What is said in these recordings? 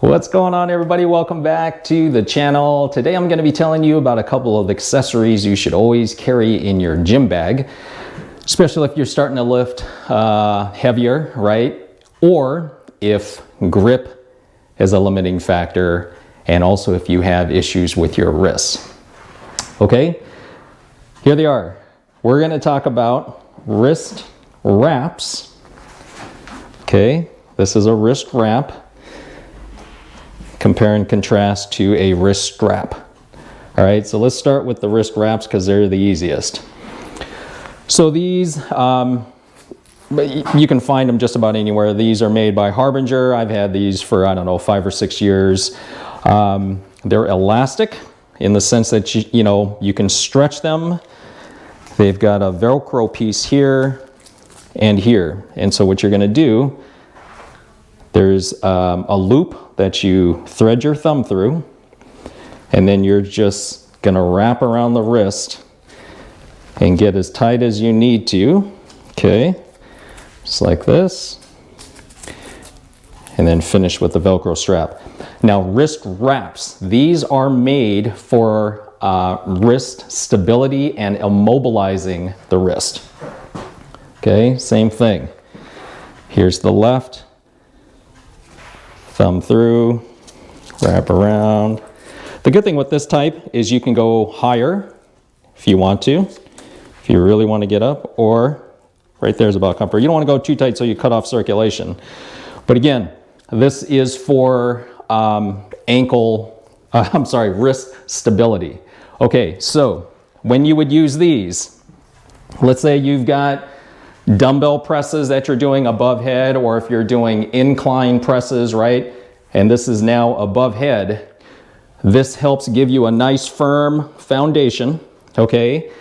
What's going on, everybody? Welcome back to the channel. Today I'm going to be telling you about a couple of accessories you should always carry in your gym bag, especially if you're starting to lift heavier, right? Or if grip is a limiting factor, and also if you have issues with your wrists. Okay, here they are. We're going to talk about wrist wraps. Okay, this is a wrist wrap. Compare and contrast to a wrist strap. All right, so let's start with the wrist wraps because they're the easiest. So these, you can find them just about anywhere. These are made by Harbinger. I've had these for, I don't know, 5 or 6 years. They're elastic in the sense that you can stretch them. They've got a Velcro piece here and here. And so what you're gonna do, there's a loop that you thread your thumb through, and then you're just gonna wrap around the wrist and get as tight as you need to, okay? Just like this. And then finish with the Velcro strap. Now, wrist wraps, these are made for wrist stability and immobilizing the wrist. Okay, same thing. Here's the left. Thumb through, wrap around. The good thing with this type is you can go higher if you want to, if you really want to get up, or right there's about comfort. You don't want to go too tight so you cut off circulation. But again, this is for wrist stability. Okay, so when you would use these, let's say you've got dumbbell presses that you're doing above head, or if you're doing incline presses, right? And this is now above head. This helps give you a nice firm foundation, okay?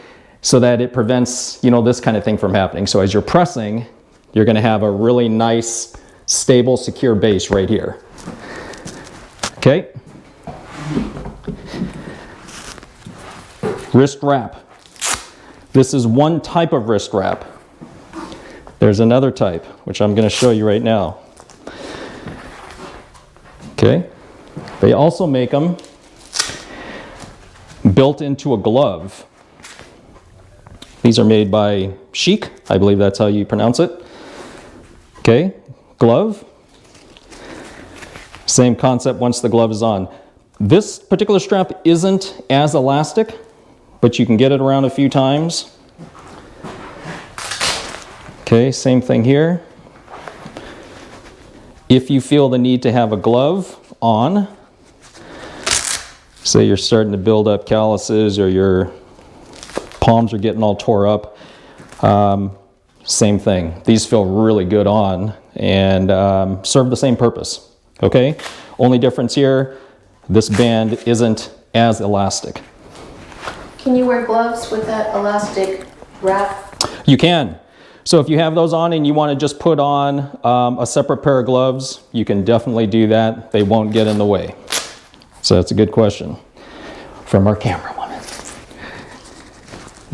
So that it prevents, this kind of thing from happening. So as you're pressing, you're gonna have a really nice, stable, secure base right here. Okay? Wrist wrap. This is one type of wrist wrap. There's another type, which I'm going to show you right now. Okay. They also make them built into a glove. These are made by Schiek. I believe that's how you pronounce it. Okay. Glove. Same concept once the glove is on. This particular strap isn't as elastic, but you can get it around a few times. Okay, same thing here. If you feel the need to have a glove on, say you're starting to build up calluses or your palms are getting all tore up, same thing. These feel really good on and serve the same purpose, okay? Only difference here, this band isn't as elastic. Can you wear gloves with that elastic wrap? You can. So if you have those on and you want to just put on a separate pair of gloves, you can definitely do that. They won't get in the way. So that's a good question from our camera woman.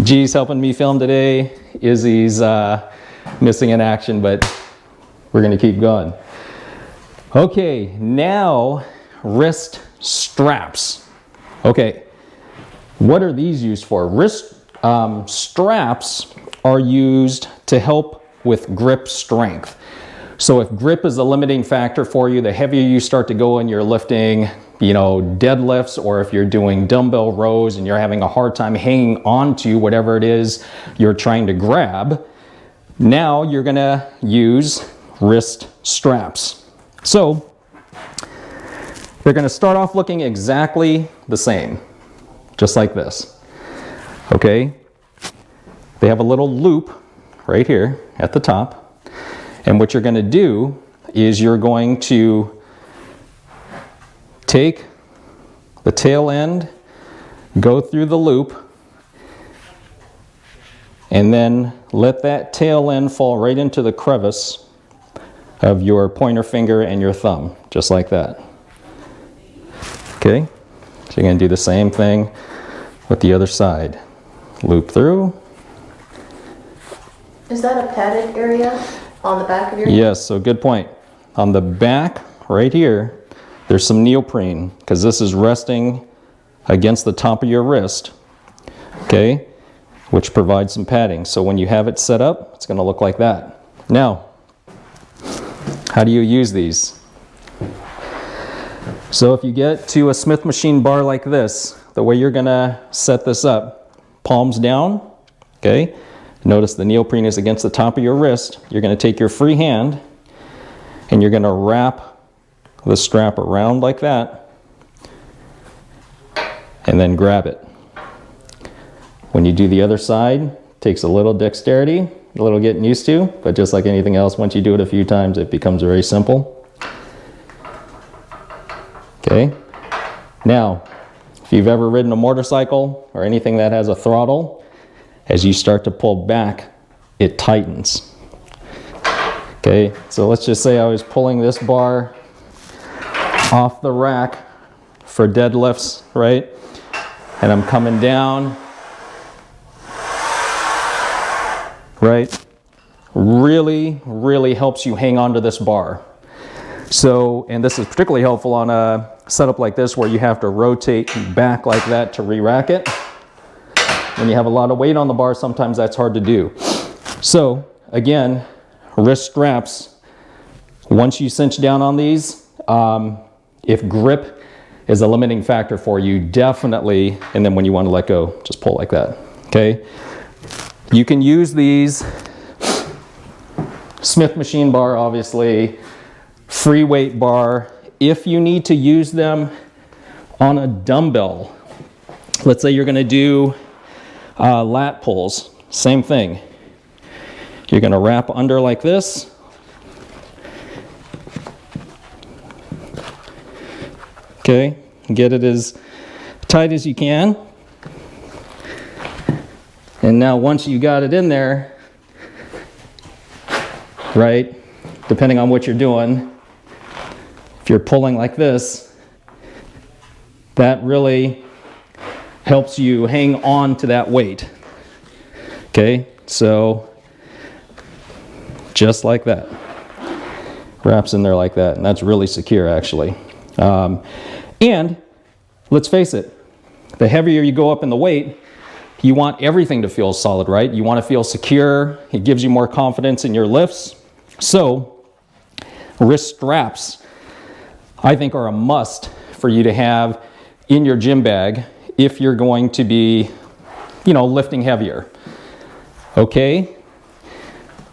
G's helping me film today. Izzy's missing in action, but we're going to keep going. Okay, now wrist straps. Okay, what are these used for? Wrist straps are used to help with grip strength. So if grip is a limiting factor for you, the heavier you start to go and you're lifting, deadlifts, or if you're doing dumbbell rows and you're having a hard time hanging on to whatever it is you're trying to grab, now you're gonna use wrist straps. So they're gonna start off looking exactly the same, just like this, okay? They have a little loop right here at the top. And what you're going to do is you're going to take the tail end, go through the loop, and then let that tail end fall right into the crevice of your pointer finger and your thumb, just like that. Okay? So you're going to do the same thing with the other side. Loop through, Is that a padded area on the back of your Yes, so good point. On the back, right here, there's some neoprene, because this is resting against the top of your wrist, okay, which provides some padding. So when you have it set up, it's going to look like that. Now, how do you use these? So if you get to a Smith machine bar like this, the way you're going to set this up, palms down, okay, notice the neoprene is against the top of your wrist. You're going to take your free hand and you're going to wrap the strap around like that and then grab it. When you do the other side, takes a little dexterity, a little getting used to, but just like anything else, once you do it a few times, it becomes very simple. Okay, now, if you've ever ridden a motorcycle or anything that has a throttle, as you start to pull back, it tightens. Okay, so let's just say I was pulling this bar off the rack for deadlifts, right? And I'm coming down, right? Really, really helps you hang on to this bar. So, and this is particularly helpful on a setup like this where you have to rotate back like that to re-rack it. When you have a lot of weight on the bar, sometimes that's hard to do. So, again, wrist straps, once you cinch down on these, if grip is a limiting factor for you, definitely, and then when you want to let go, just pull like that, okay? You can use these Smith machine bar, obviously, free weight bar. If you need to use them on a dumbbell, let's say you're going to do lat pulls, same thing. You're going to wrap under like this. Okay, get it as tight as you can. And now once you got it in there, right, depending on what you're doing, if you're pulling like this, that really helps you hang on to that weight. Okay, so just like that. Wraps in there like that, and that's really secure actually. And let's face it, the heavier you go up in the weight, you want everything to feel solid, right? You want to feel secure. It gives you more confidence in your lifts. So wrist straps, I think, are a must for you to have in your gym bag if you're going to be, you know, lifting heavier. Okay?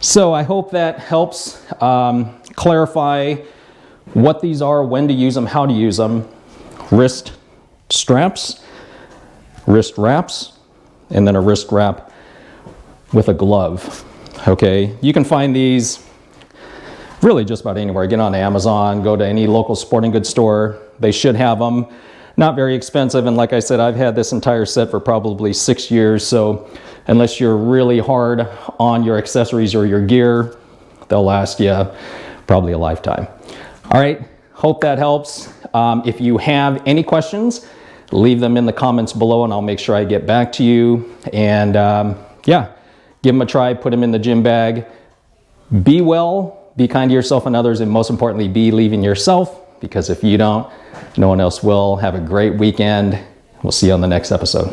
So I hope that helps clarify what these are, when to use them, how to use them. Wrist straps, wrist wraps, and then a wrist wrap with a glove. Okay? You can find these really just about anywhere. Get on Amazon, go to any local sporting goods store. They should have them. Not very expensive, and like I said, I've had this entire set for probably 6 years, so unless you're really hard on your accessories or your gear, they'll last you probably a lifetime. All right, hope that helps. If you have any questions, leave them in the comments below and I'll make sure I get back to you. And yeah, give them a try, put them in the gym bag. Be well, be kind to yourself and others, and most importantly, believe in yourself, because if you don't, no one else will. Have a great weekend. We'll see you on the next episode.